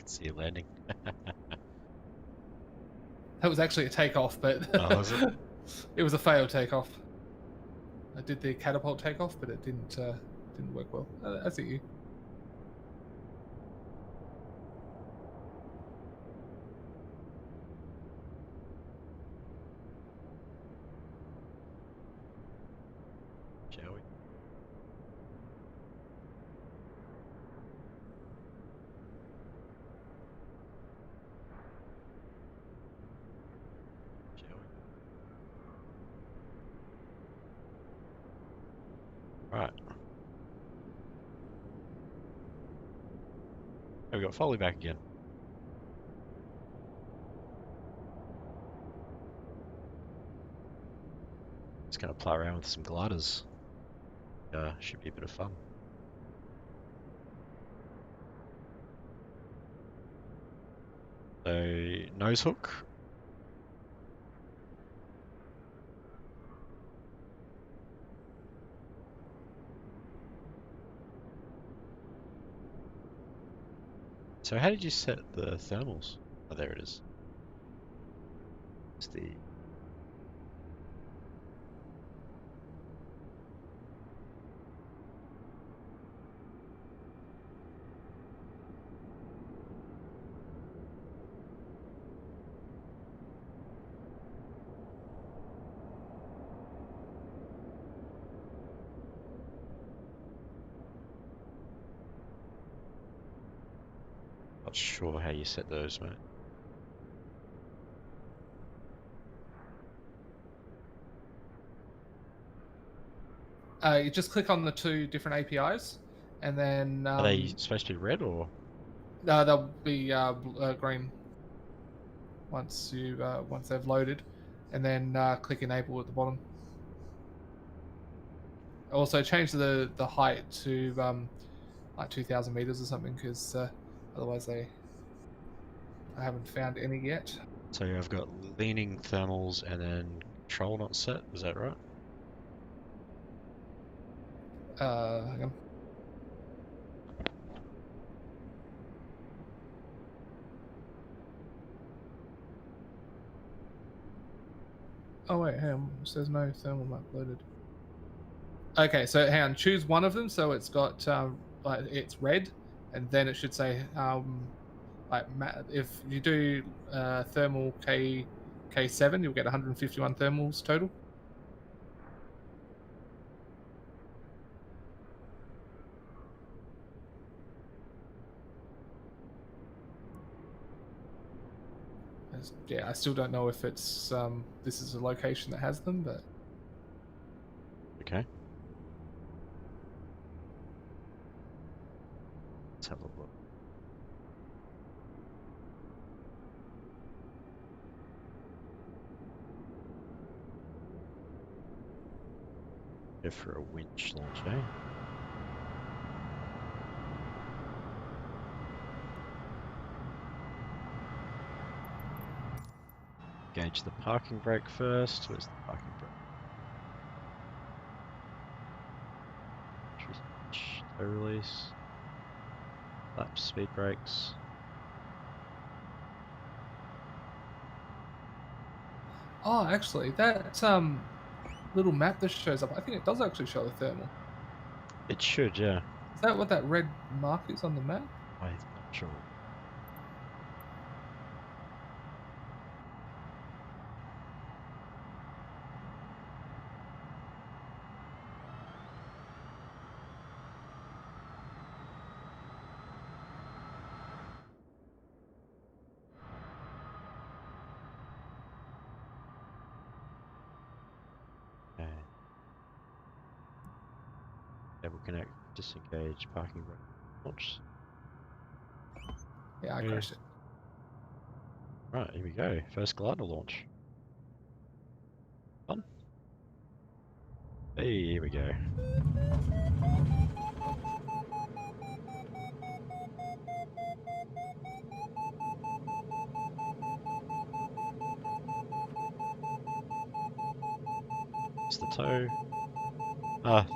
See you landing. That was actually a takeoff, but Oh, was it? it was a failed takeoff. I did the catapult takeoff, but it didn't work well. I see you. Shall we? Shall we? Right. Oh, we got Foley back again. Just gonna play around with some gliders. Should be a bit of fun. So, nose hook. So how did you set the thermals? Oh, there it is. It's the... Not sure how you set those, mate. You just click on the two different APIs, and then Are they supposed to be red or? they'll be green once they've loaded, and then click enable at the bottom. Also change the height to like 2,000 meters or something, because otherwise I haven't found any yet. So I've got leaning thermals and then control not set, is that right? Hang on. Oh wait, hang on. It says no thermal map loaded. Okay, so hang on. Choose one of them. So it's got like it's red, and then it should say like if you do thermal K7, you'll get 151 thermals total. Yeah, I still don't know if it's this is a location that has them, but Okay. Let's have a look. Go for a winch launch, eh? Engage the parking brake first. Where's the parking brake? Tow release. Lap speed brakes. oh, actually, that little map that shows up, I think it does actually show the thermal. It should, yeah. Is that what that red mark is on the map? I'm not sure. Okay. Cable connect, disengage, parking brake launch. Yeah, I Yeah. crashed it. Right, here we go. First glider launch. Fun. Hey, here we go. It's the tow. Ah,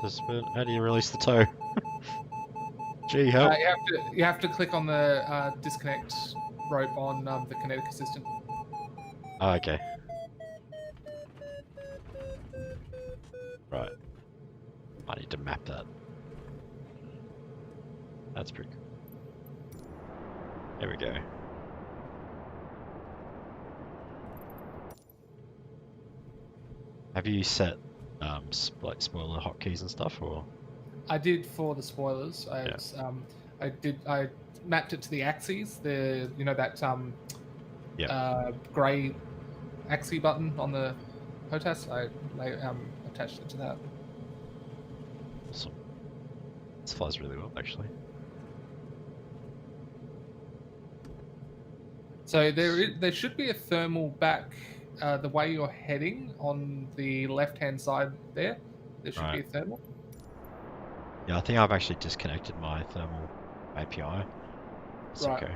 how do you release the tow? Gee, help. You have to click on the disconnect rope on the kinetic assistant. Oh, okay. Right. I need to map that. That's pretty cool. There we go. Have you set like spoiler hotkeys and stuff, or? I did for the spoilers. I mapped it to the axes. The that grey axis button on the HOTAS. I attached it to that. Awesome. This flies really well, actually. So there should be a thermal back the way you're heading on the left-hand side there. There should be a thermal. Yeah, I think I've actually disconnected my thermal API. It's Right. okay.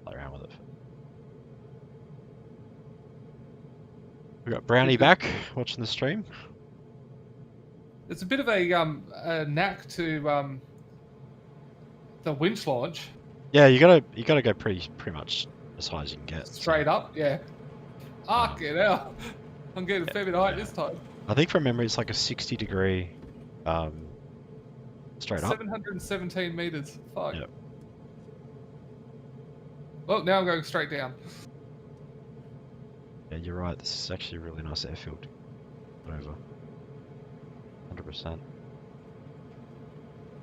Play around with it. We got Brownie back watching the stream. It's a bit of a knack to the winch launch. Yeah, you gotta go pretty much as high as you can get. Straight up, yeah. Get out. I'm getting a fair bit of height this time. I think from memory it's like a 60-degree straight up. 717 meters. Fuck. Yep. Well, now I'm going straight down. Yeah, you're right. This is actually a really nice airfield. Over. 100%.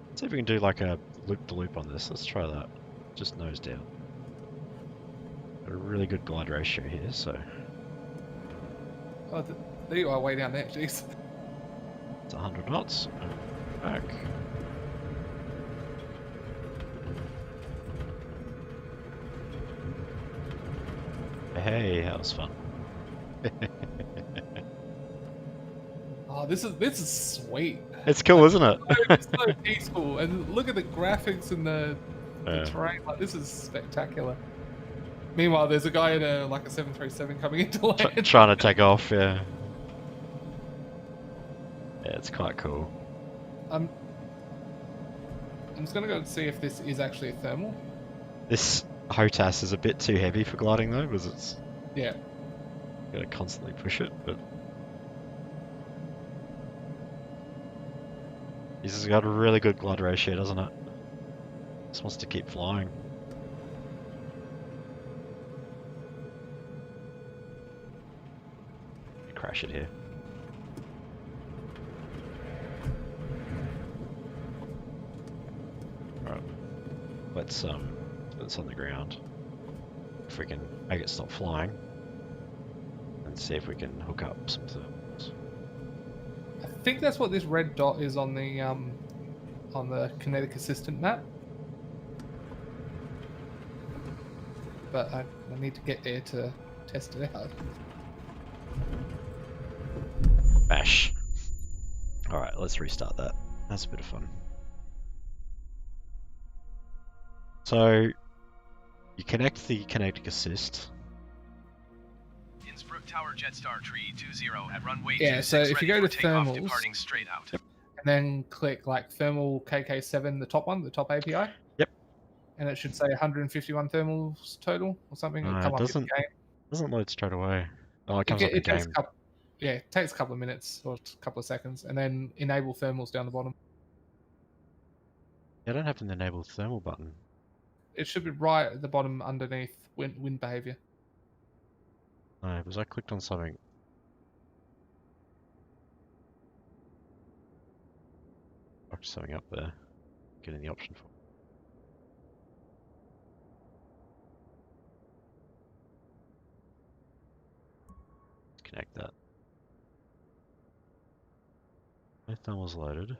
Let's see if we can do like a loop-to-loop on this. Let's try that. Just nose down. Got a really good glide ratio here, so. Oh, there you are, way down there. Jeez. It's 100 knots. Back. Hey, that was fun. Oh, this is sweet. It's cool, isn't it? It's so peaceful, and look at the graphics and the terrain. Like, this is spectacular. Meanwhile, there's a guy in a 737 coming into land. Trying to take off, yeah. Yeah, it's quite cool. I'm just gonna go and see if this is actually a thermal. This HOTAS is a bit too heavy for gliding though, because it's gotta constantly push it, but this has got a really good glide ratio, doesn't it? Just wants to keep flying. Crash it here. Right. Let's on the ground. If we can make it stop flying. And see if we can hook up some thermals. I think that's what this red dot is on the kinetic assistant map. But I need to get there to test it out. Bash. Alright, let's restart that. That's a bit of fun. So, you connect the kinetic assist. Innsbruck Tower Jetstar Tree 20 at runway 26, yeah, so if you go to thermals, departing straight out. and then click thermal KK7, the top one, the top API. Yep. And it should say 151 thermals total or something. No, it doesn't load straight away. Oh, it comes up in game. It takes a couple of minutes or a couple of seconds, and then enable thermals down the bottom. I don't have an enable thermal button. It should be right at the bottom underneath wind behavior. No, because I clicked on something. Something up there. Getting the option for. Connect that. My thermal's loaded.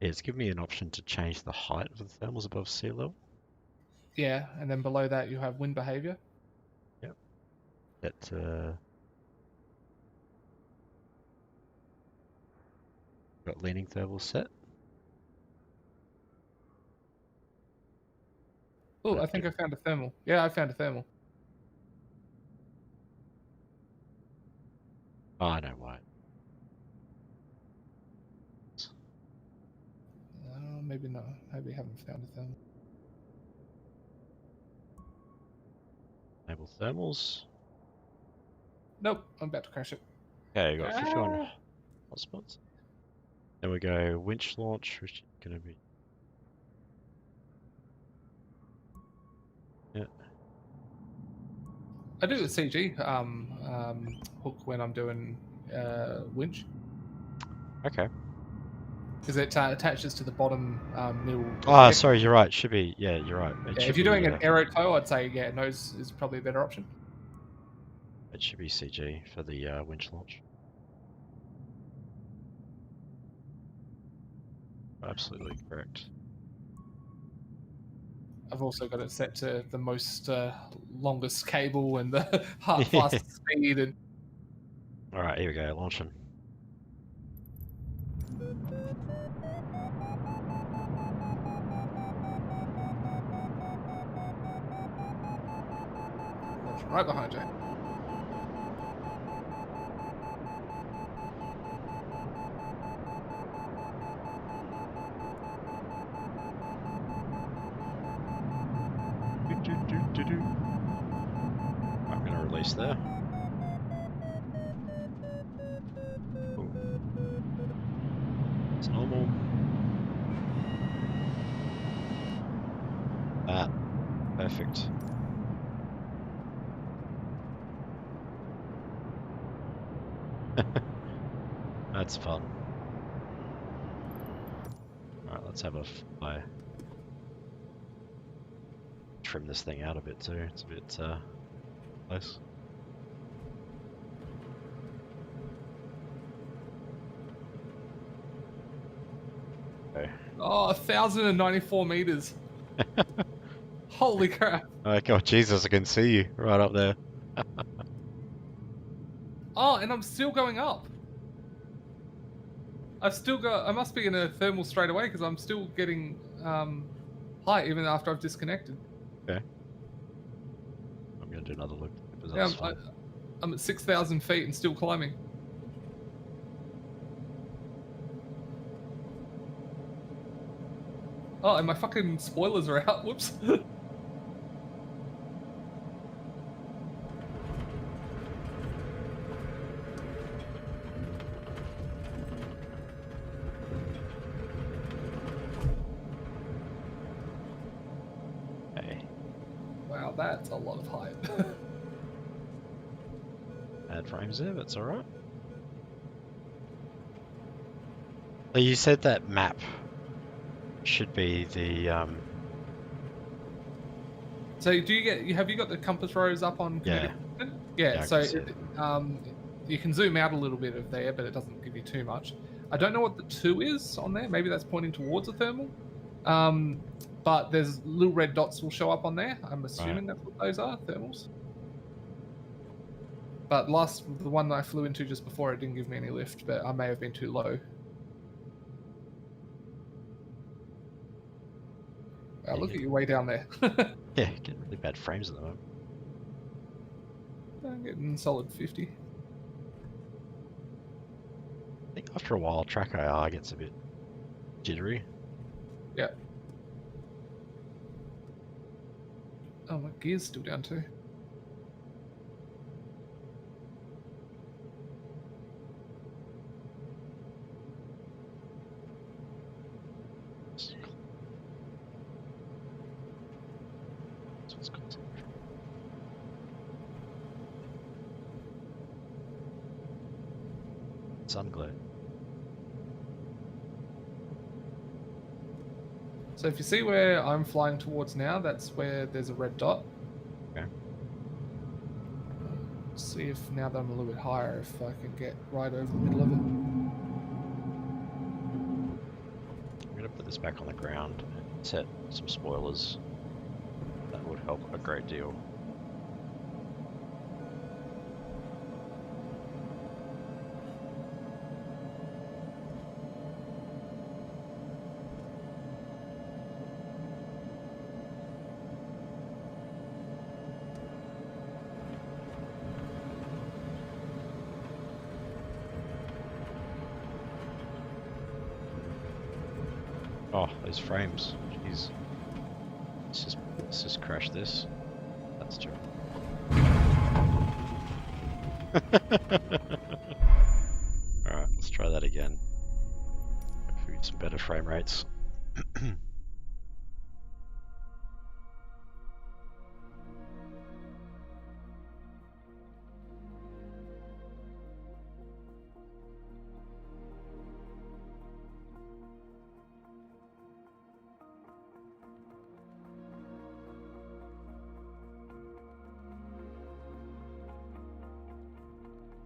Yeah, it's given me an option to change the height of the thermals above sea level. Yeah, and then below that you have wind behavior. Yep. That Got leaning thermal set. Oh, I think I found a thermal. Yeah, I found a thermal. Oh, I know why. Maybe not. Maybe I haven't found a thermal. Enable thermals. Nope, I'm about to crash it. Okay, got 51 Ah. hotspots. Then we go winch launch, which is going to be. Yeah. I do a CG hook when I'm doing winch. Okay. Because it attaches to the bottom middle. Ah, sorry, you're right. Should be. Yeah, you're right. It Yeah, should if you're be, doing an aero tow, I'd say yeah, nose is probably a better option. it should be CG for the winch launch. Absolutely correct. I've also got it set to the most longest cable and the fastest speed. And All right, here we go. Launching. right behind you. I'm going to release there. Ooh. It's normal. That. Perfect. That's fun. Alright, let's have a fly. Trim this thing out a bit too. It's a bit close. Okay. Oh, 1,094 meters. Holy crap. Like, oh Jesus, I can see you right up there. Oh, and I'm still going up. I've still got. I must be in a thermal straight away because I'm still getting height even after I've disconnected. Okay. I'm gonna do another loop. Yeah, I'm at 6,000 feet and still climbing. Oh, and my fucking spoilers are out. Whoops. Okay. Wow, that's a lot of height. Add frames there, that's alright. So you said that map should be the So do you get? Have you got the compass rose up on? Yeah. Yeah. I So can see it. you can zoom out a little bit of there, but it doesn't give you too much. I don't know what the 2 is on there. Maybe that's pointing towards a thermal. But there's little red dots will show up on there. I'm assuming that's what those are, thermals. But the one that I flew into just before, it didn't give me any lift, but I may have been too low. Wow, look at you way down there. yeah, getting really bad frames at the moment. I'm getting solid 50. I think after a while track IR gets a bit jittery. Yeah. Oh, my gear's still down too. Sun glare. So if you see where I'm flying towards now, that's where there's a red dot. Okay. See if now that I'm a little bit higher, if I can get right over the middle of it. I'm gonna put this back on the ground and set some spoilers. That would help a great deal. Oh, those frames. Jeez. Let's just crash this. That's true. Alright, let's try that again. Hopefully some better frame rates.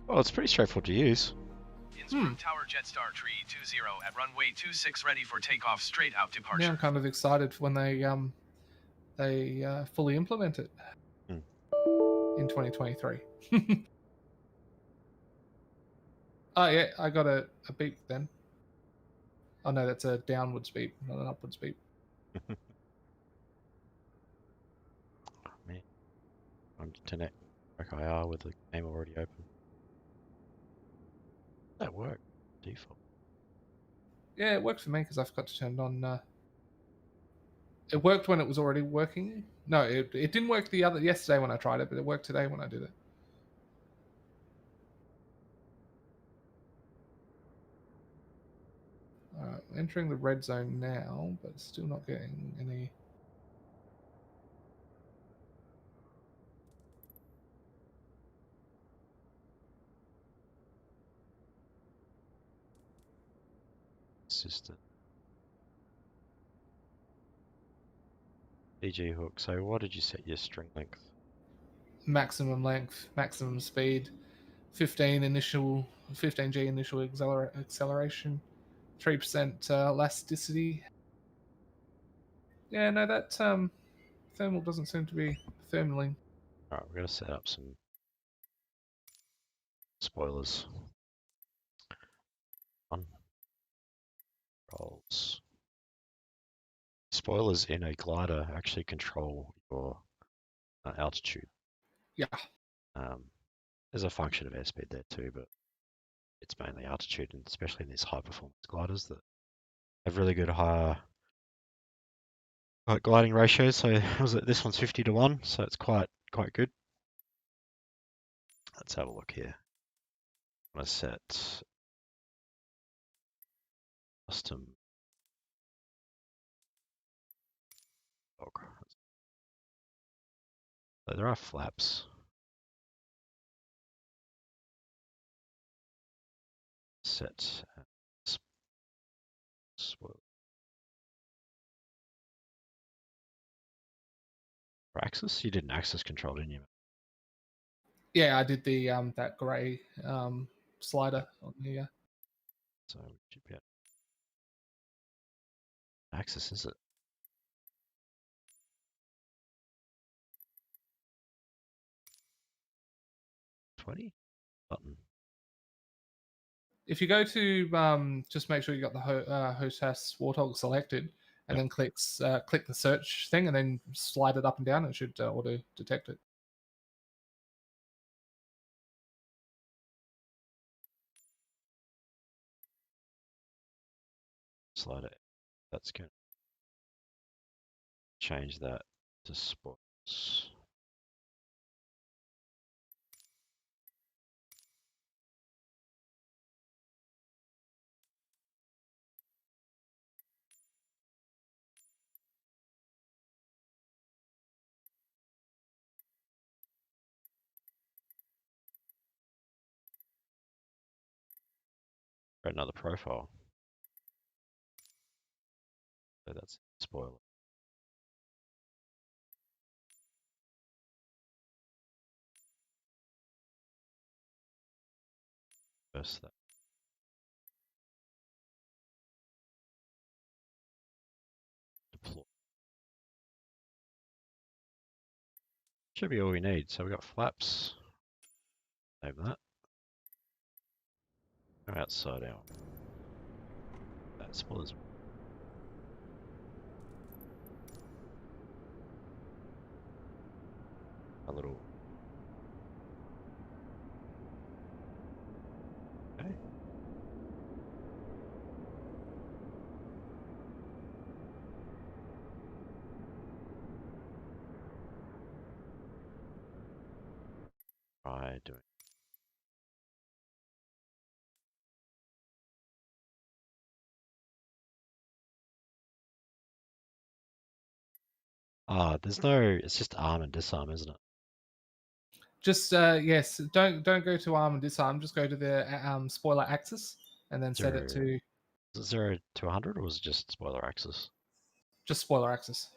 Well, it's pretty straightforward to use. Innsbruck Tower Jetstar Tree 20 at runway 26 ready for takeoff straight out departure. Yeah, I'm kind of excited when they fully implement it in 2023. Oh yeah, I got a beep then. Oh no, that's a downwards beep, not an upwards beep. Man, I'm internet IR with the game already open. That worked. Default. Yeah, it worked for me because I forgot to turn it on. It worked when it was already working. No, it didn't work yesterday when I tried it, but it worked today when I did it. Entering the red zone now, but still not getting any. Assistant. DG hook. So what did you set your string length? Maximum length, maximum speed, 15G initial acceleration, 3% elasticity. Yeah, no, that thermal doesn't seem to be thermaling. Alright, we're gonna set up some spoilers. On rolls. Spoilers in a glider actually control your altitude. Yeah. There's a function of airspeed there too, but it's mainly altitude, and especially in these high performance gliders that have really good higher gliding ratios. So this one's 50-1, so it's quite good. Let's have a look here. I'm gonna set custom dog. So there are flaps. Set spoil. For axis, you did an axis control, didn't you? Yeah, I did the that grey slider on the. So axis is it? 20 button. If you go to just make sure you got the hostess warthog selected, and then click the search thing, and then slide it up and down, it should auto detect it. Slide it. That's good. Change that to sports. Create another profile. So that's spoiler. First that. Deploy. Should be all we need. So we got flaps. Save that. Go outside out. That spoilers. A little. Okay. try doing. There's no. It's just arm and disarm, isn't it? Just yes, don't go to arm and disarm. Just go to the spoiler axis and then set it Zero. to Is it 0 to 100 or was it just spoiler axis? just spoiler axis.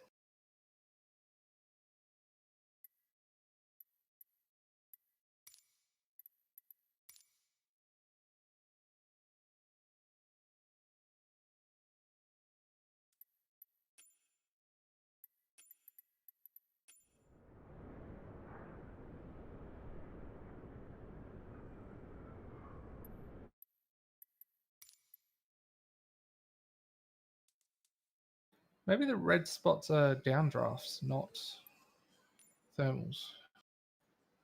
Maybe the red spots are downdrafts, not thermals.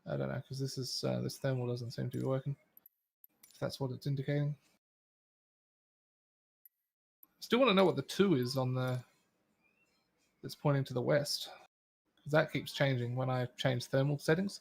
I don't know because this thermal doesn't seem to be working. If that's what it's indicating. Still want to know what the 2 is on the that's pointing to the west. Because that keeps changing when I change thermal settings.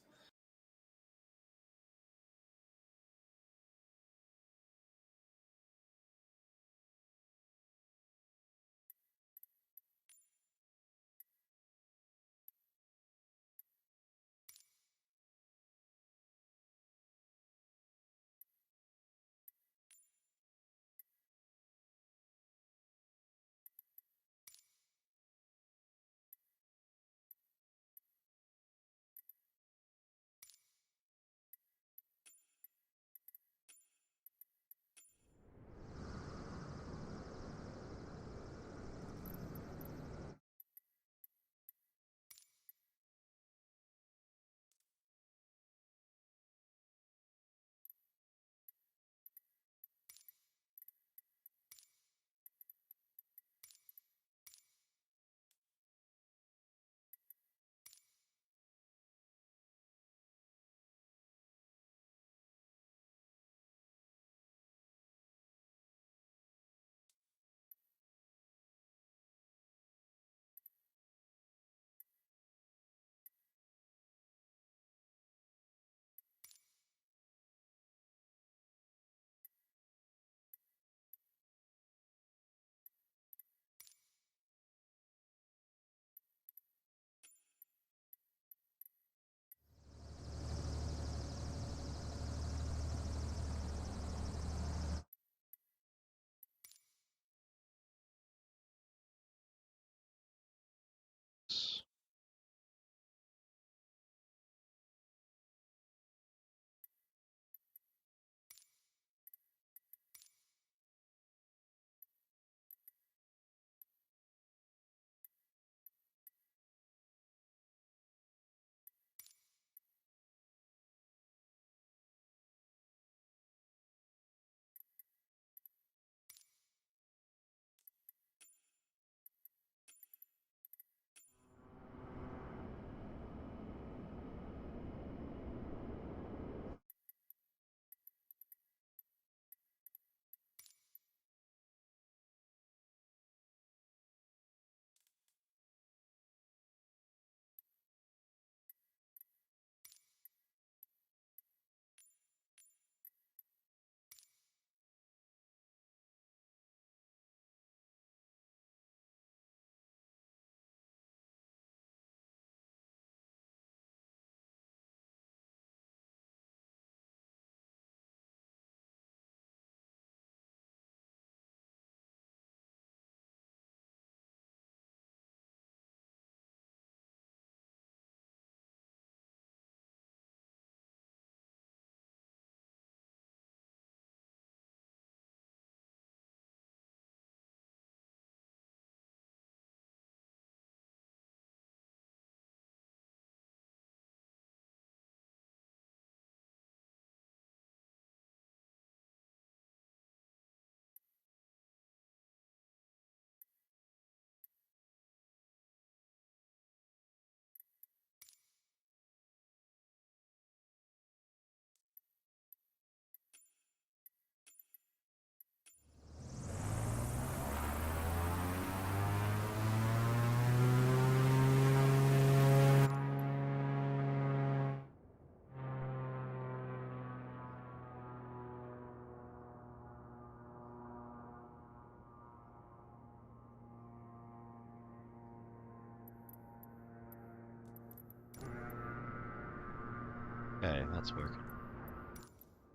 Okay, that's working.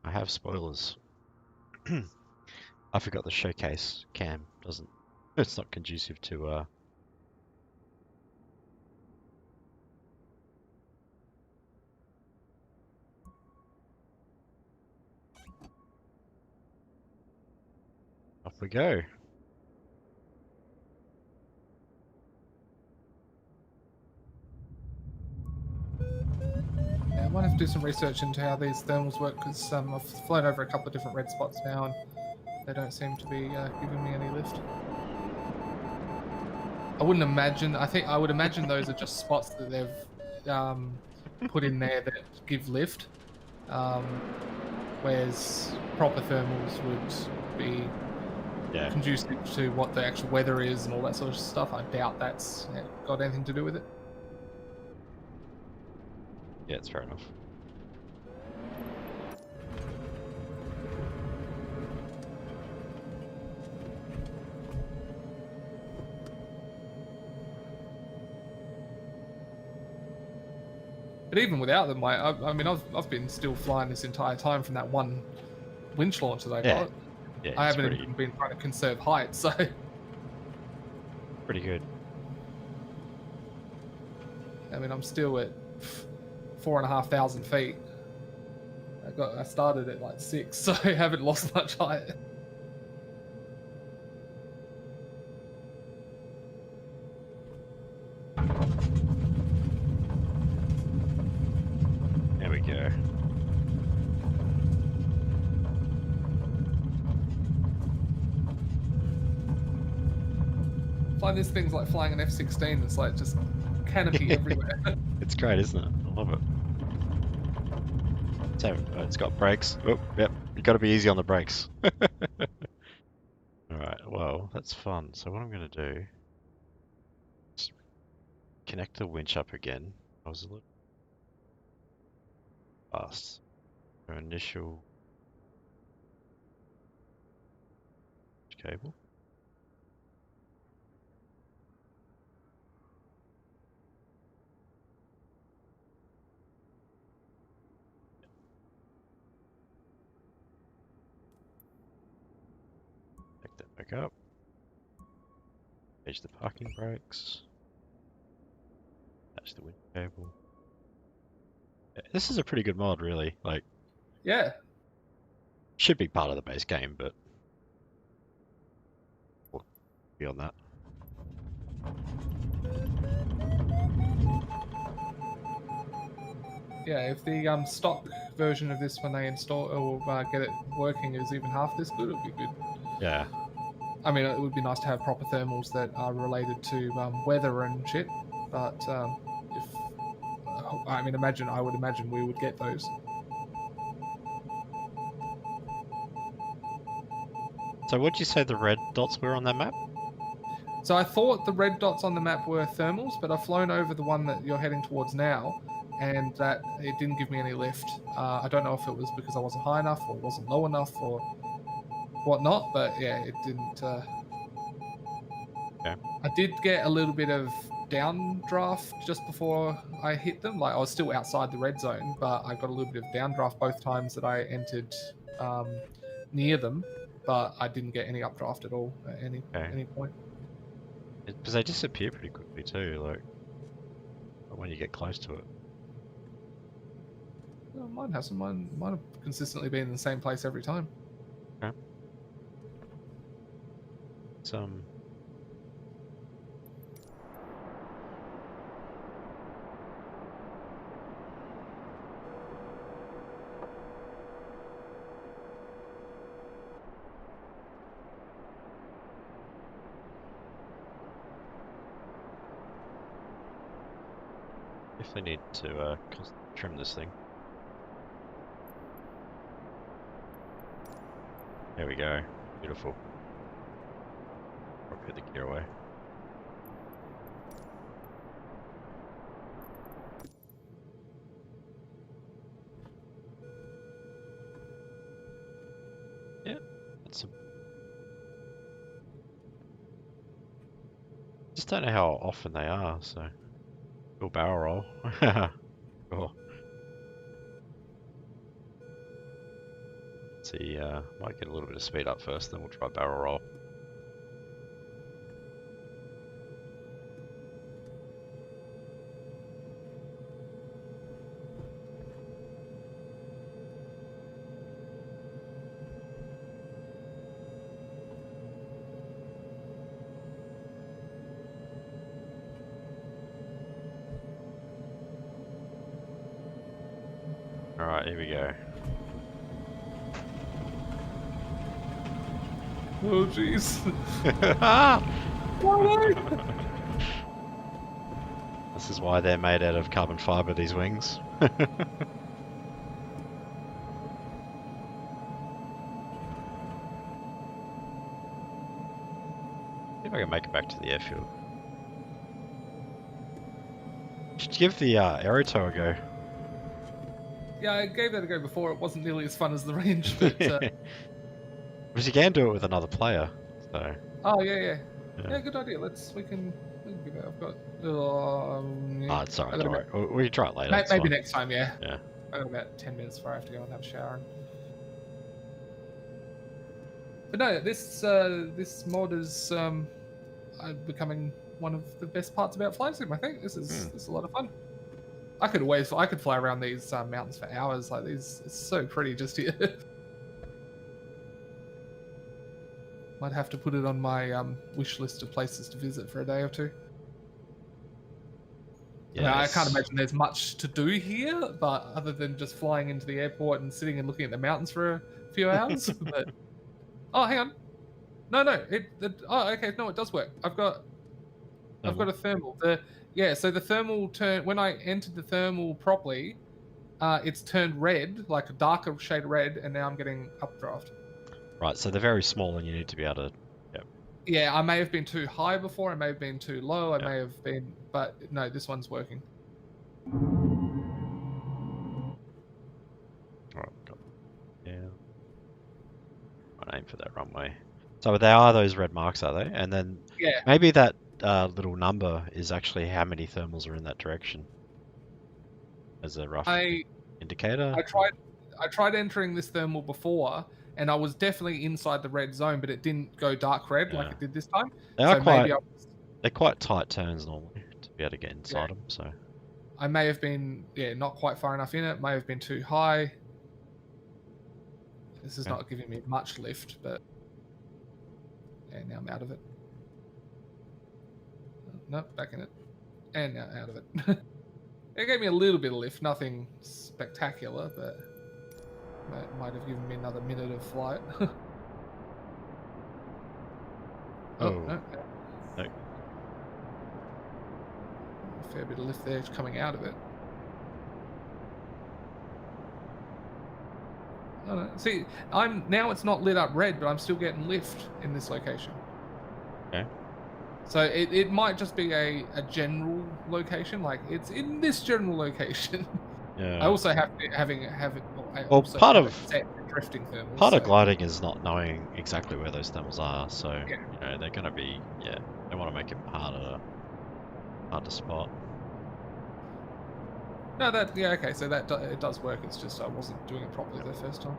I have spoilers. I forgot the showcase cam doesn't. It's not conducive to. Off we go. Yeah, I might have to do some research into how these thermals work because I've flown over a couple of different red spots now and they don't seem to be giving me any lift. I wouldn't imagine. I would imagine those are just spots that they've put in there that give lift, whereas proper thermals would be Yeah. conducive to what the actual weather is and all that sort of stuff. I doubt that's got anything to do with it. Yeah, it's fair enough. But even without them, I mean, I've been still flying this entire time from that one winch launch that I Yeah. got. Yeah, I it's haven't pretty even been trying to conserve height, so pretty good. I mean, I'm still at 4,500 feet. I started at like 6, so I haven't lost much height. There we go. Find this thing's like flying an F-16. It's like just canopy everywhere. It's great, isn't it? I love it. So, it's got brakes. Oh, yep. You got to be easy on the brakes. Alright, well, that's fun. So what I'm going to do is connect the winch up again. I was a little fast. So initial cable. Pick that back up. Engage the parking brakes. Attach the winch cable. Yeah, this is a pretty good mod, really. Like, Yeah. should be part of the base game, but we'll beyond that. Yeah, if the stock version of this, when they install or get it working, is even half this good, it would be good. Yeah. I mean, it would be nice to have proper thermals that are related to weather and shit. But if I mean, I would imagine we would get those. So what did you say the red dots were on that map? So I thought the red dots on the map were thermals, but I've flown over the one that you're heading towards now, and that it didn't give me any lift. I don't know if it was because I wasn't high enough or wasn't low enough or whatnot, but yeah, it didn't. Okay. I did get a little bit of downdraft just before I hit them. Like I was still outside the red zone, but I got a little bit of downdraft both times that I entered near them, but I didn't get any updraft at all at any point. Because they disappear pretty quickly too, like when you get close to it. Well, mine hasn't. Mine have consistently been in the same place every time. Okay. It's definitely need to trim this thing. There we go. Beautiful. Probably put the gear away. Yeah, that's a... Just don't know how often they are, so... Cool barrel roll. See, might get a little bit of speed up first, then we'll try barrel roll. Alright, here we go. Oh jeez. This is why they're made out of carbon fiber, these wings. See if I can make it back to the airfield. Should give the aerotow a go. Yeah, I gave that a go before. It wasn't nearly as fun as the range, but Because you can do it with another player, so. oh yeah. Yeah. Yeah, good idea. We can give it. I've got. Ah, it's alright, I got don't worry. about- We can try it later. it's Maybe fine. next time, yeah. Yeah. I got about 10 minutes before I have to go and have a shower. But no, this mod is becoming one of the best parts about Flying Sim. I think this is a lot of fun. I could fly around these mountains for hours. Like these, it's so pretty just here. Might have to put it on my wish list of places to visit for a day or two. I mean, I can't Yes. imagine there's much to do here, but other than just flying into the airport and sitting and looking at the mountains for a few hours. But oh, hang on, no, oh, okay, no, it does work. I've got a thermal. So the thermal turn when I entered the thermal properly, it's turned red, like a darker shade of red, and now I'm getting updraft. Right, so they're very small and you need to be able to... Yeah, I may have been too high before. I may have been too low. I Yeah. may have been, but no, this one's working. Alright, got... Yeah. I'll aim for that runway. So they are those red marks, are they? And then Yeah. maybe that little number is actually how many thermals are in that direction. As a rough indicator. I tried entering this thermal before, and I was definitely inside the red zone, but it didn't go dark red like Yeah. it did this time. They are quite... maybe They're quite tight turns normally to be able to get inside them, so... I may have been, not quite far enough in it. May have been too high. This is Okay. not giving me much lift, but yeah, now I'm out of it. Nope, back in it, and now out of it. It gave me a little bit of lift, nothing spectacular, but that might have given me another minute of flight. Oh. No. No. A fair bit of lift there coming out of it. Oh, no. See, now it's not lit up red, but I'm still getting lift in this location. Okay. So it might just be a general location, like it's in this general location. Yeah. I also have it. Well, Also part have of- it set for drifting thermals. Part of so- gliding is not knowing exactly where those thermals are, so Yeah. you know they're gonna be they want to make it hard to spot. No, okay. So it does work. It's just I wasn't doing it properly the first time.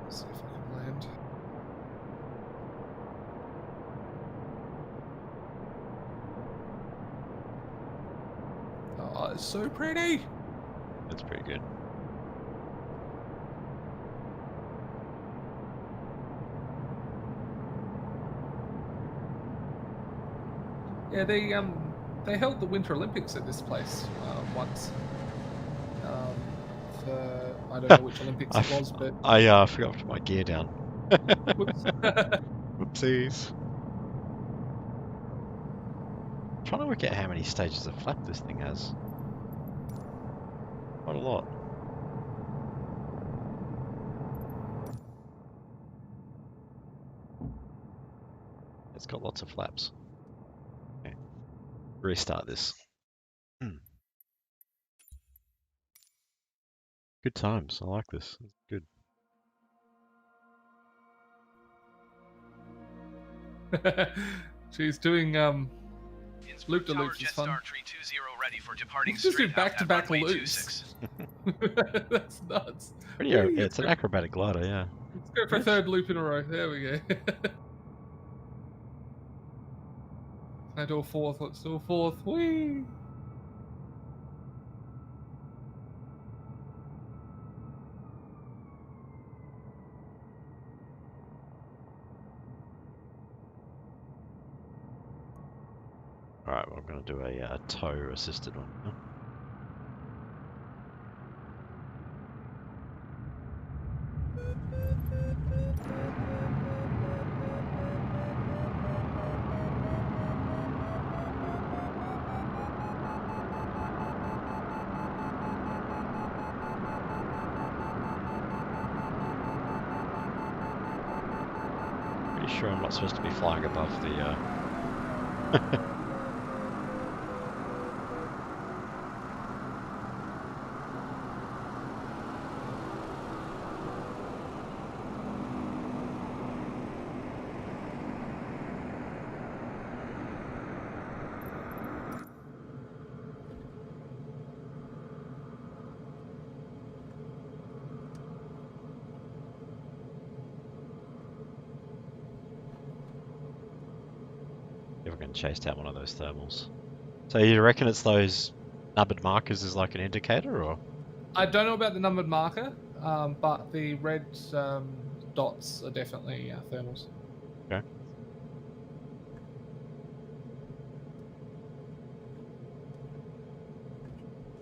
Let's see if I can land. Oh, it's so pretty. That's pretty good. Yeah, they held the Winter Olympics at this place once. I don't know which Olympics it was, but I forgot to put my gear down. whoops. Whoopsies. Trying to work out how many stages of flap this thing has. Quite a lot. It's got lots of flaps. Okay. Restart this. Good times. I like this. It's good. She's doing Innsbruck Loop-de-loops Tower is fun. Jetstar Tree 20 ready for departing Let's just do straight out at back-to-back runway loops. 26. That's nuts. Pretty, Whee! it's an acrobatic glider, yeah. Let's go for a third loop in a row. There we go. Let's do a fourth. Let's do a fourth. Whee! Alright, well, I'm going to do a tow assisted one. Huh? Pretty sure I'm not supposed to be flying above the If I can chase down one of those thermals. So you reckon it's those numbered markers as like an indicator, or? I don't know about the numbered marker, but the red dots are definitely thermals. Okay.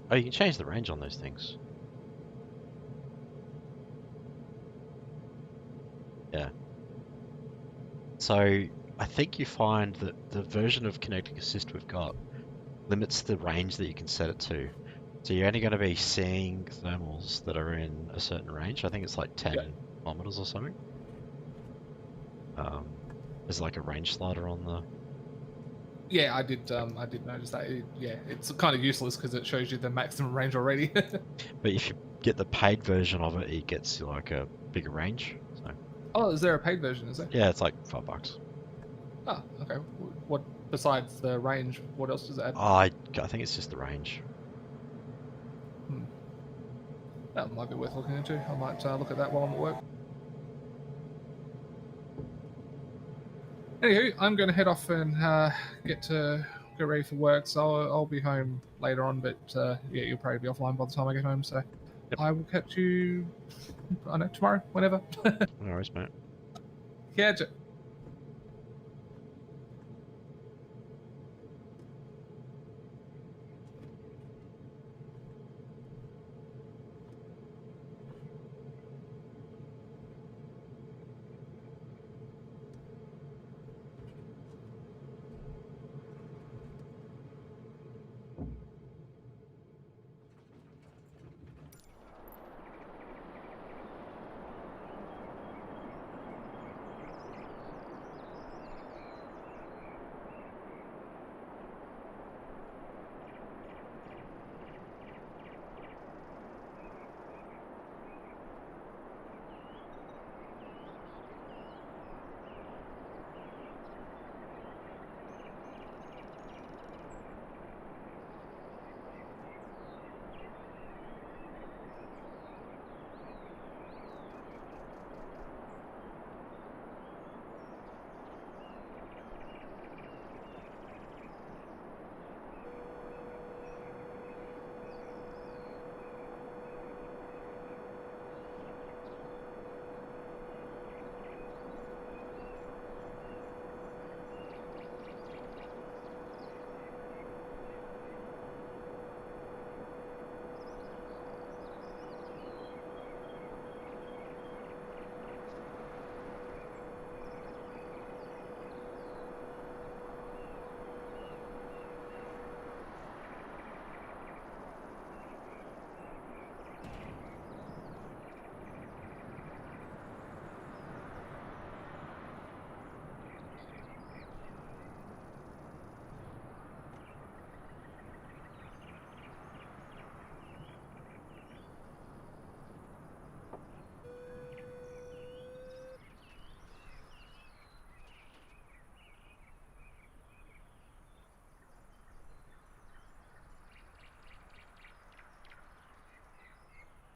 Oh, you can change the range on those things. Yeah. So I think you find that the version of Kinetic Assist we've got limits the range that you can set it to. So you're only going to be seeing thermals that are in a certain range. I think it's like 10 kilometers or something. There's like a range slider on the... Yeah, I did notice that. It's kind of useless because it shows you the maximum range already. But if you get the paid version of it, it gets you like a bigger range. So Oh, is there a paid version? Is there? yeah, it's like $5. Oh, okay. What besides the range? What else does it add? Oh, I think it's just the range. That might be worth looking into. I might look at that while I'm at work. Anywho, I'm going to head off and get ready for work. So I'll be home later on, but yeah, you'll probably be offline by the time I get home. So Yep. I will catch you, I don't know, tomorrow, whenever. No worries, mate. Catch it.